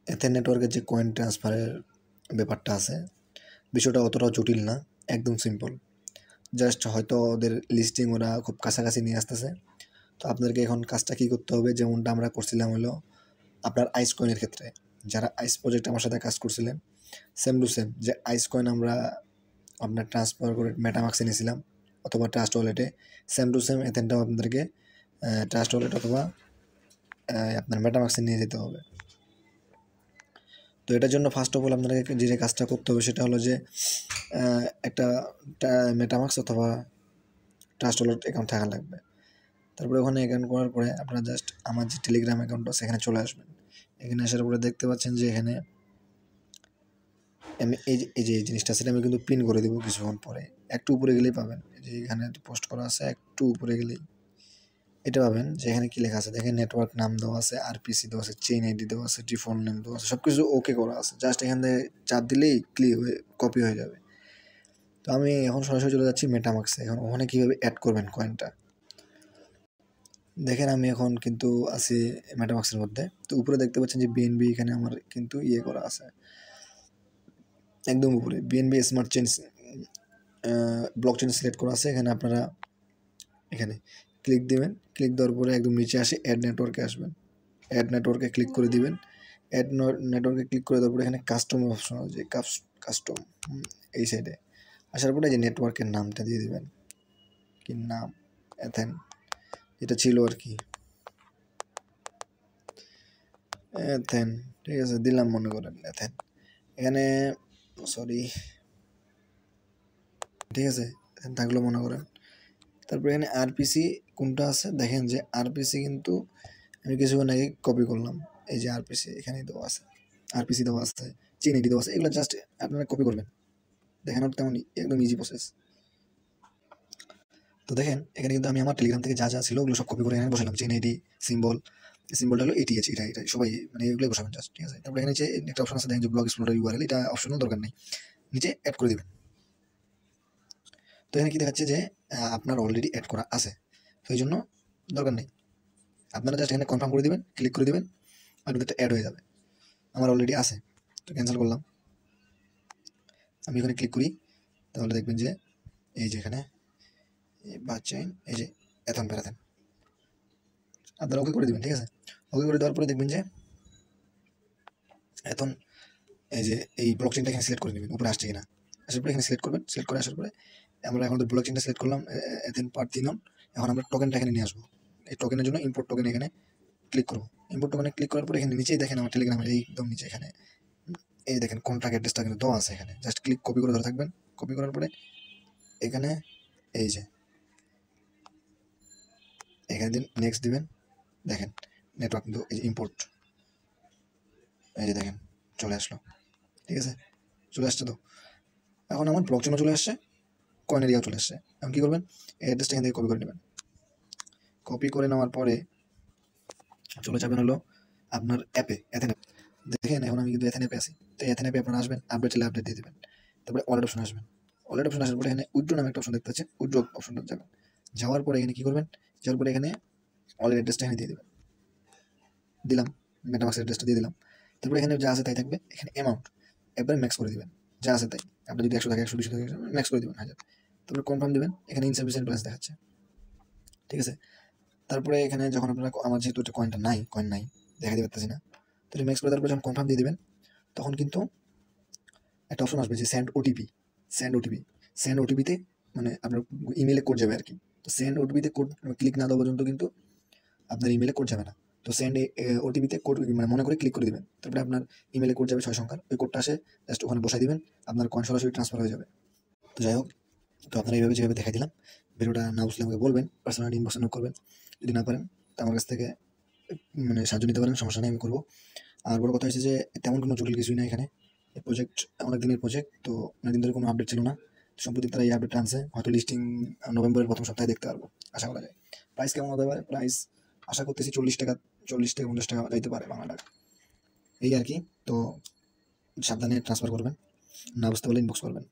এথেন নেটওয়ার্কের যে কয়েন ট্রান্সফারের ব্যাপারটা আছে, বিষয়টা অতটাও জটিল না, একদম সিম্পল। জাস্ট হয়তো ওদের লিস্টিং ওরা খুব কাছাকাছি নিয়ে আসতেছে। তো আপনাদেরকে এখন কাজটা কী করতে হবে, যেমনটা আমরা করছিলাম হলো আপনার আইস কয়েনের ক্ষেত্রে, যারা আইস প্রজেক্ট আমার সাথে কাজ করছিলেন, সেম টু সেম যে আইস কয়েন আমরা আপনার ট্রান্সফার করে মেটামাক্সে নিয়েছিলাম অথবা ট্রাস্ট ওয়ালেটে, সেম টু সেম এথেনটাও আপনাদেরকে ট্রাস্ট ওয়ালেট অথবা আপনার মেটামাক্সে নিয়ে যেতে হবে। তো এটার জন্য ফার্স্ট অফ অল আপনাদেরকে যে কাজটা করতে হবে সেটা হলো যে একটা মেটামাক্স অথবা ট্রাস্ট ওয়ালেট অ্যাকাউন্ট থাকা লাগবে। তারপরে ওখানে অ্যাকাউন্ট করার পরে আপনারা জাস্ট আমার যে টেলিগ্রাম অ্যাকাউন্টটা সেখানে চলে আসবেন। এখানে আসার পরে দেখতে পাচ্ছেন যে এখানে আমি এই যে জিনিসটা সেটা আমি কিন্তু পিন করে দেবো কিছুক্ষণ পরে, একটু উপরে গেলেই পাবেন। যে এখানে পোস্ট করা আছে একটু উপরে গেলেই এটা পাবেন যে এখানে কী লেখা আছে দেখেন, নেটওয়ার্ক নাম দেওয়া আছে, আরপিসি দেওয়া আছে, চেইন আইডি দেওয়া আছে, ডিফল্ট নেম দেওয়া আছে, সব কিছু ওকে করা আছে। জাস্ট এখান থেকে চাপ দিলেই ক্লিক হয়ে কপি হয়ে যাবে। তো আমি এখন সরাসরি চলে যাচ্ছি মেটামাক্সে। এখন ওখানে কীভাবে অ্যাড করবেন কয়েনটা দেখেন, আমি এখন কিন্তু আছি মেটামাক্সের মধ্যে। তো উপরে দেখতে পাচ্ছেন যে বিএনবি এখানে আমার কিন্তু ইয়ে করা আছে একদম উপরে, BNB smart chain block chain select করা আছে। এখানে আপনারা এখানে ক্লিক দিবেন, ক্লিক দেওয়ার পরে একদম নিচে আসে অ্যাড নেটওয়ার্কে আসবেন, অ্যাড নেটওয়ার্কে ক্লিক করে দিবেন। অ্যাড নেটওয়ার্কে ক্লিক করে দেওয়ার পরে এখানে কাস্টম অপশন আছে, কাস্টম এই সাইডে আসার পরে যে নেটওয়ার্কের নামটা দিয়ে দিবেন, কি নাম, এথেন যেটা ছিল আর কি, এথেন, ঠিক আছে দিলাম মনে করেন এথেন। এখানে সরি, ঠিক আছে এথেন থাকলো মনে করেন। তারপরে এখানে আরপিসি কোনটা আছে দেখেন, যে আরপিসি কিন্তু আমি কিছুক্ষণ আগে কপি করলাম। এই যে আরপিসি এখানে দেওয়া আছে, আরপিসি দেওয়া আছে, চেইন আইডি দেওয়া আছে, এগুলো জাস্ট আপনারা কপি করবেন। দেখানোর তেমনই একদম ইজি প্রসেস। তো দেখেন এখানে কিন্তু আমি আমার টেলিগ্রাম থেকে যা যা ছিল ওগুলো সব কপি করে এখানে বসালাম। চেইন আইডি, সিম্বলটা হলো এটিএচ, এটা সবাই মানে এগুলো বসাবেন জাস্ট, ঠিক আছে। তারপরে এখানে যে একটা অপশন আছে দেখেন যে ব্লগ এক্সপ্লোরার ইউআরএল, এটা অপশনাল, দরকার নেই, নিচে অ্যাড করে দিবেন। তো এখানে কি দেখাচ্ছে যে আপনার অলরেডি অ্যাড করা আছে, তো এই জন্য দরকার নেই। আপনারা জাস্ট এখানে কনফার্ম করে দিবেন, ক্লিক করে দিবেন, আর ভিতরে অ্যাড হয়ে যাবে। আমার অলরেডি আছে, তো ক্যান্সেল করলাম। আমি এখানে ক্লিক করি, তাহলে দেখবেন যে এই যে এখানে চেইন, এই যে এথন প্যারাথন আপনারা ওকে করে দেবেন, ঠিক আছে। ওকে করে দেওয়ার পরে দেখবেন যে এখন এই যে এই ব্লক চেইনটা এখানে সিলেক্ট করে নেবেন, উপরে আসছে কিনা। আসার পরে এখানে সিলেক্ট করবেন, সিলেক্ট করে আসার পরে আমরা এখন তো ব্লক চেইনটা সিলেক্ট করলাম, এথেন পার্ট 3 অন। এখন আমরা টোকেনটা এখানে নিয়ে আসবো। এই টোকেনের জন্য ইম্পোর্ট টোকেন এখানে ক্লিক করবো। ইম্পোর্ট টোকেনে ক্লিক করার পরে এখানে নিচেই দেখেন আমার টেলিগ্রামের একদম নিচে এখানে এই দেখেন কন্ট্রাক্ট অ্যাড্রেসটা কিন্তু দেওয়া আছে এখানে। জাস্ট ক্লিক কপি করে ধরে থাকবেন, কপি করার পরে এখানে এই যে এখানে দিন, নেক্সট দিবেন। দেখেন নেটওয়ার্ক কিন্তু এই যে ইম্পোর্ট, এই যে দেখেন চলে আসলো, ঠিক আছে, চলে আসছে। তো এখন আমার ব্লক চেইনও চলে আসছে, কয়েন এরিয়াও চলে আসছে। এখন কী করবেন, এই অ্যাড্রেসটা এখান থেকে কপি করে নেবেন। কপি করে নেওয়ার পরে চলে যাবেন হলো আপনার অ্যাপে, এথেন অ্যাপ। দেখেন এখন আমি কিন্তু এথেন অ্যাপে আছি। তো এথেন অ্যাপে আপনারা আসবেন, আপডেট চাইলে আপডেট দিয়ে দেবেন। তারপরে ওয়ালেট অপশন আসবেন। ওয়ালেট অপশন আসার পরে এখানে উইথড্র নামে একটা অপশন দেখতে পাচ্ছেন, উইথড্র অপশনটা যাবেন। যাওয়ার পরে এখানে কী করবেন, যাওয়ার পরে এখানে ওয়ালেট অ্যাড্রেসটা এখানে দিয়ে দেবেন। দিলাম, মেটামাক্স অ্যাড্রেসটা দিয়ে দিলাম। তারপরে এখানে যা আছে তাই থাকবে। এখানে অ্যামাউন্ট একবার ম্যাক্স করে দিবেন, যা আছে তাই। আপনার যদি 100 থাকে 100, 200 থাকে ম্যাক্স করে দেবেন 1000। তারপরে কনফার্ম দেবেন। এখানে ইনসাফিসিয়েন্ট ব্যালেন্স দেখাচ্ছে, ঠিক আছে। তারপরে এখানে যখন আপনারা, আমার যেহেতু এটা কয়েন নাই দেখা দিতে পারতেছি না, তো ম্যাক্স করে তারপরে যখন কনফার্ম দিয়ে দেবেন, তখন কিন্তু একটা অপশন আসবে যে সেন্ড ওটিপি। সেন্ড ওটিপিতে মানে আপনার ইমেলে কোড যাবে আর কি। তো সেন্ড ওটিপিতে কোড ক্লিক না দেওয়া পর্যন্ত কিন্তু আপনার ইমেলে কোড যাবে না। তো সেন্ড ওটিপিতে কোড মানে মনে করে ক্লিক করে দিবেন। তারপরে আপনার ইমেলে কোড যাবে 6 সংখ্যার, ওই কোডটা আসে জাস্ট ওখানে বসাই দিবেন, আপনার কয়েন সরাসরি ট্রান্সফার হয়ে যাবে। তো যাই হোক, তো আপনারা এইভাবে যেভাবে দেখাই দিলাম, ভিডিওটা না বুঝলে আমাকে বলবেন, পার্সোনাল ইনবক্সে নক করবেন। যদি না পারেন তো আমার কাছ থেকে মানে সাহায্য নিতে পারেন, সমস্যা নেই, আমি করবো। আর বড় কথা হচ্ছে যে তেমন কোনো জটিল কিছুই না এখানে। এই প্রজেক্ট অনেক দিনের প্রজেক্ট, তো অনেকদিন ধরে কোনো আপডেট ছিল না। সম্প্রতি তারা এই আপডেটটা আনছে, হয়তো লিস্টিং নভেম্বরের প্রথম সপ্তাহে দেখতে পারবো, আশা করা যায়। প্রাইস কেমন হতে পারে, প্রাইস আশা করতেছি 40 টাকা, 50 টাকা যাইতে পারে বাংলা টাকা, এই আর কি। তো সাবধানে ট্রান্সফার করবেন, না বুঝতে পারলে ইনবক্স করবেন।